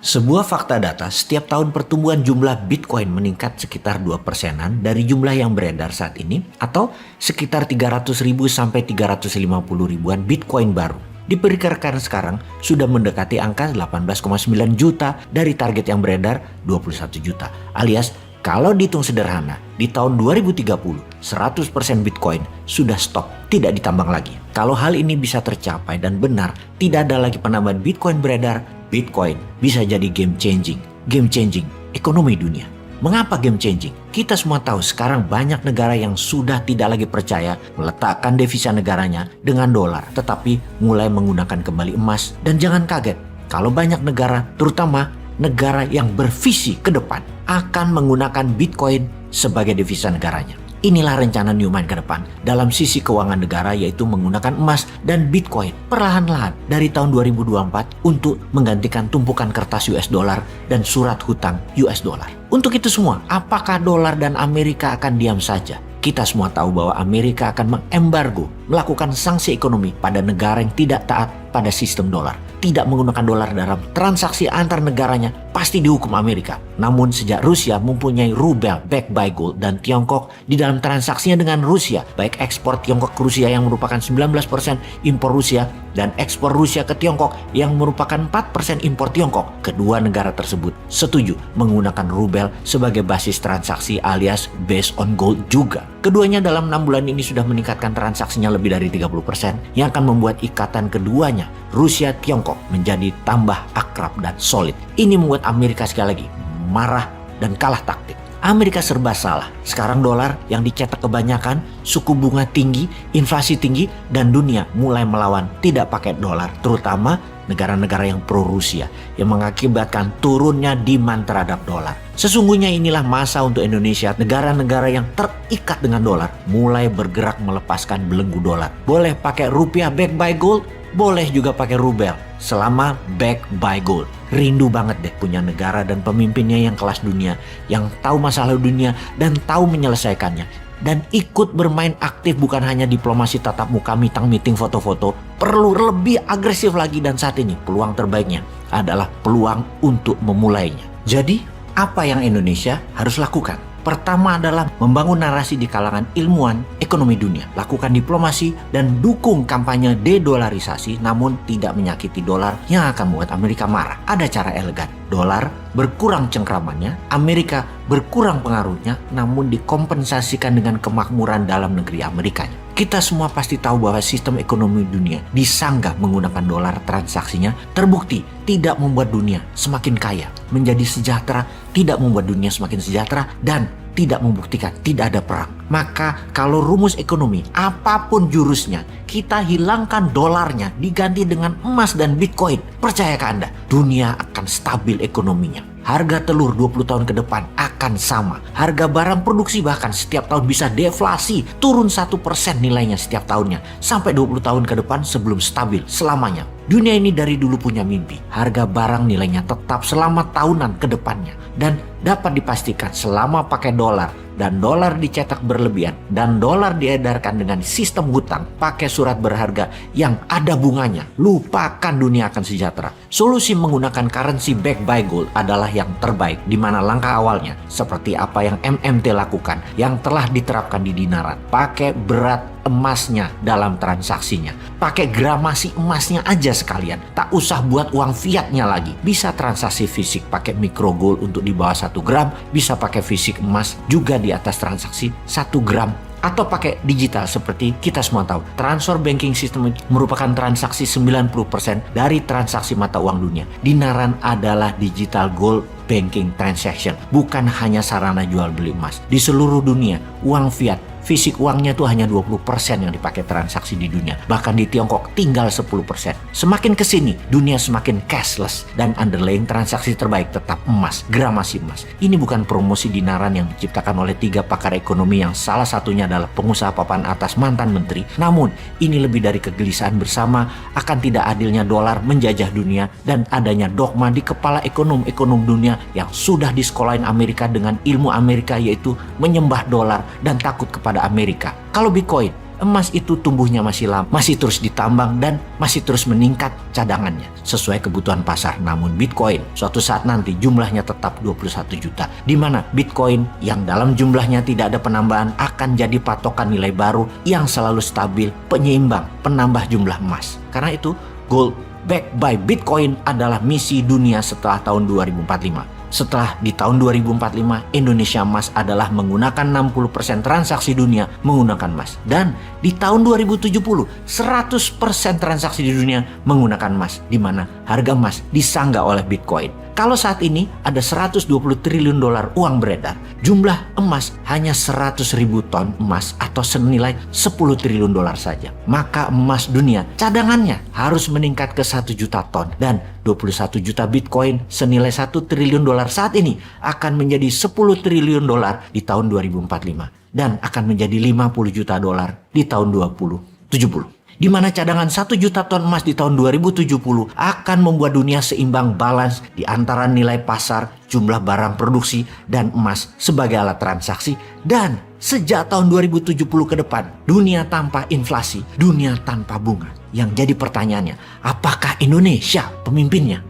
Sebuah fakta data, setiap tahun pertumbuhan jumlah Bitcoin meningkat sekitar 2%-an dari jumlah yang beredar saat ini, atau sekitar 300.000 sampai 350 ribuan Bitcoin baru. Diperkirakan sekarang sudah mendekati angka 18,9 juta dari target yang beredar 21 juta. Alias, kalau dihitung sederhana, di tahun 2030, 100% Bitcoin sudah stop, tidak ditambang lagi. Kalau hal ini bisa tercapai dan benar, tidak ada lagi penambahan Bitcoin beredar, Bitcoin bisa jadi game changing ekonomi dunia. Mengapa game changing? Kita semua tahu sekarang banyak negara yang sudah tidak lagi percaya meletakkan devisa negaranya dengan dolar, tetapi mulai menggunakan kembali emas. Dan jangan kaget, kalau banyak negara, terutama negara yang bervisi ke depan, akan menggunakan Bitcoin sebagai devisa negaranya. Inilah rencana Newmind ke depan dalam sisi keuangan negara, yaitu menggunakan emas dan Bitcoin perlahan-lahan dari tahun 2024 untuk menggantikan tumpukan kertas US dollar dan surat hutang US dollar. Untuk itu semua, apakah dolar dan Amerika akan diam saja? Kita semua tahu bahwa Amerika akan mengembargo, melakukan sanksi ekonomi pada negara yang tidak taat pada sistem dolar. Tidak menggunakan dolar dalam transaksi antar negaranya pasti dihukum Amerika. Namun sejak Rusia mempunyai rubel backed by gold dan Tiongkok di dalam transaksinya dengan Rusia, baik ekspor Tiongkok ke Rusia yang merupakan 19% impor Rusia dan ekspor Rusia ke Tiongkok yang merupakan 4% impor Tiongkok, kedua negara tersebut setuju menggunakan rubel sebagai basis transaksi alias based on gold juga. Keduanya dalam 6 bulan ini sudah meningkatkan transaksinya lebih dari 30% yang akan membuat ikatan keduanya Rusia-Tiongkok menjadi tambah akrab dan solid. Ini membuat Amerika sekali lagi marah dan kalah taktik. Amerika serba salah. Sekarang dolar yang dicetak kebanyakan, suku bunga tinggi, inflasi tinggi, dan dunia mulai melawan tidak pakai dolar, terutama negara-negara yang pro-Rusia yang mengakibatkan turunnya demand terhadap dolar. Sesungguhnya inilah masa untuk Indonesia, negara-negara yang terikat dengan dolar mulai bergerak melepaskan belenggu dolar. Boleh pakai rupiah backed by gold, boleh juga pakai rubel selama backed by gold. Rindu banget deh punya negara dan pemimpinnya yang kelas dunia, yang tahu masalah dunia dan tahu menyelesaikannya. Dan ikut bermain aktif, bukan hanya diplomasi tatap muka, meeting foto-foto. Perlu lebih agresif lagi, dan saat ini peluang terbaiknya adalah peluang untuk memulainya. Jadi apa yang Indonesia harus lakukan? Pertama adalah membangun narasi di kalangan ilmuwan ekonomi dunia. Lakukan diplomasi dan dukung kampanye dedolarisasi, namun tidak menyakiti dolar yang akan membuat Amerika marah. Ada cara elegan. Dolar berkurang cengkramannya, Amerika berkurang pengaruhnya, namun dikompensasikan dengan kemakmuran dalam negeri Amerikanya. Kita semua pasti tahu bahwa sistem ekonomi dunia disanggah menggunakan dolar transaksinya, terbukti tidak membuat dunia semakin kaya, menjadi sejahtera, tidak membuat dunia semakin sejahtera, dan tidak membuktikan tidak ada perang. Maka kalau rumus ekonomi apapun jurusnya, kita hilangkan dolarnya diganti dengan emas dan Bitcoin, percayakah Anda, dunia akan stabil ekonominya. Harga telur 20 tahun ke depan akan sama. Harga barang produksi bahkan setiap tahun bisa deflasi, turun 1% nilainya setiap tahunnya, sampai 20 tahun ke depan sebelum stabil selamanya. Dunia ini dari dulu punya mimpi. Harga barang nilainya tetap selama tahunan ke depannya. Dan dapat dipastikan selama pakai dolar dan dolar dicetak berlebihan dan dolar diedarkan dengan sistem hutang pakai surat berharga yang ada bunganya, lupakan dunia akan sejahtera. Solusi menggunakan currency backed by gold adalah yang terbaik, di mana langkah awalnya seperti apa yang MMT lakukan yang telah diterapkan di dinaran. Pakai berat emasnya dalam transaksinya, pakai gramasi emasnya aja sekalian, tak usah buat uang fiatnya lagi. Bisa transaksi fisik pakai micro gold untuk di bawah 1 gram, bisa pakai fisik emas juga di atas transaksi 1 gram, atau pakai digital seperti kita semua tahu. Transfer banking system merupakan transaksi 90% dari transaksi mata uang dunia. Dinaran adalah digital gold banking transaction, bukan hanya sarana jual beli emas. Di seluruh dunia, uang fiat fisik uangnya tuh hanya 20% yang dipakai transaksi di dunia. Bahkan di Tiongkok tinggal 10%. Semakin kesini, dunia semakin cashless. Dan underlying transaksi terbaik tetap emas, gramasi emas. Ini bukan promosi dinaran yang diciptakan oleh 3 pakar ekonomi yang salah satunya adalah pengusaha papan atas mantan menteri. Namun, ini lebih dari kegelisahan bersama akan tidak adilnya dolar menjajah dunia dan adanya dogma di kepala ekonom-ekonom dunia yang sudah disekolahin Amerika dengan ilmu Amerika, yaitu menyembah dolar dan takut kepada Amerika. Kalau Bitcoin emas itu tumbuhnya masih lama, masih terus ditambang dan masih terus meningkat cadangannya sesuai kebutuhan pasar. Namun Bitcoin suatu saat nanti jumlahnya tetap 21 juta, di mana Bitcoin yang dalam jumlahnya tidak ada penambahan akan jadi patokan nilai baru yang selalu stabil, penyeimbang, penambah jumlah emas. Karena itu gold backed by Bitcoin adalah misi dunia setelah tahun 2045. Setelah di tahun 2045, Indonesia Emas adalah menggunakan 60% transaksi dunia menggunakan emas. Dan di tahun 2070, 100% transaksi di dunia menggunakan emas, di mana harga emas disanggah oleh Bitcoin. Kalau saat ini ada 120 triliun dolar uang beredar, jumlah emas hanya 100 ribu ton emas atau senilai 10 triliun dolar saja. Maka emas dunia cadangannya harus meningkat ke 1 juta ton dan 21 juta Bitcoin senilai 1 triliun dolar saat ini akan menjadi 10 triliun dolar di tahun 2045 dan akan menjadi 50 juta dolar di tahun 2070. Di mana cadangan 1 juta ton emas di tahun 2070 akan membuat dunia seimbang, balance di antara nilai pasar, jumlah barang produksi, dan emas sebagai alat transaksi. Dan sejak tahun 2070 ke depan, dunia tanpa inflasi, dunia tanpa bunga. Yang jadi pertanyaannya, apakah Indonesia pemimpinnya?